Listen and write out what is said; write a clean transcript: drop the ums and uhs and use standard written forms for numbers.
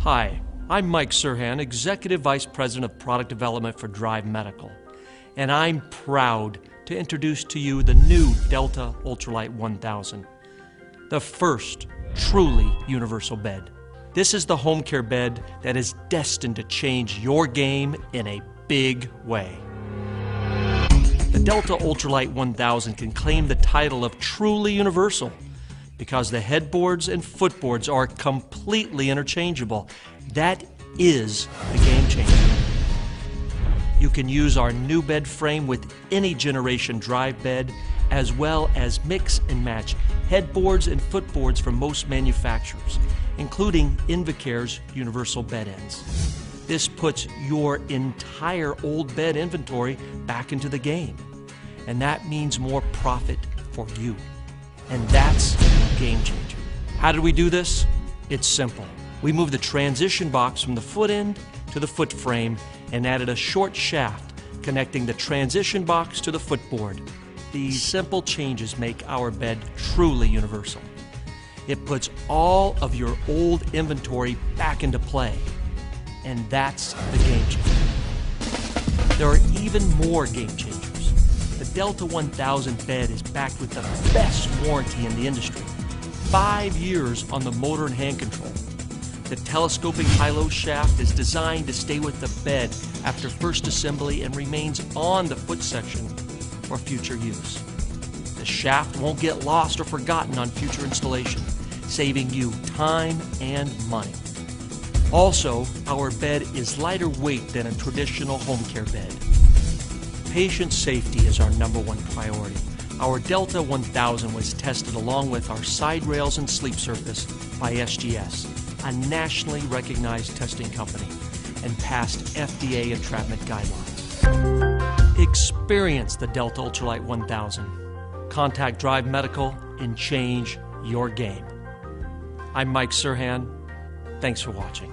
Hi, I'm Mike Serhan, Executive Vice President of Product Development for Drive Medical, and I'm proud to introduce to you the new Delta Ultralight 1000, the first truly universal bed. This is the home care bed that is destined to change your game in a big way. The Delta Ultralight 1000 can claim the title of truly universal because the headboards and footboards are completely interchangeable. That is the game changer. You can use our new bed frame with any generation drive bed, as well as mix and match headboards and footboards from most manufacturers, including Invicare's universal bed ends. This puts your entire old bed inventory back into the game, and that means more profit for you. And that's a game changer. How did we do this? It's simple. We moved the transition box from the foot end to the foot frame and added a short shaft connecting the transition box to the footboard. These simple changes make our bed truly universal. It puts all of your old inventory back into play, and that's the game changer. There are even more game changers. The Delta 1000 bed is backed with the best warranty in the industry. 5 years on the motor and hand control. The telescoping high-low shaft is designed to stay with the bed after first assembly and remains on the foot section for future use. The shaft won't get lost or forgotten on future installation, saving you time and money. Also, our bed is lighter weight than a traditional home care bed. Patient safety is our #1 priority. Our Delta 1000 was tested along with our side rails and sleep surface by SGS, a nationally recognized testing company, and passed FDA entrapment guidelines. Experience the Delta Ultralight 1000. Contact Drive Medical and change your game. I'm Mike Serhan. Thanks for watching.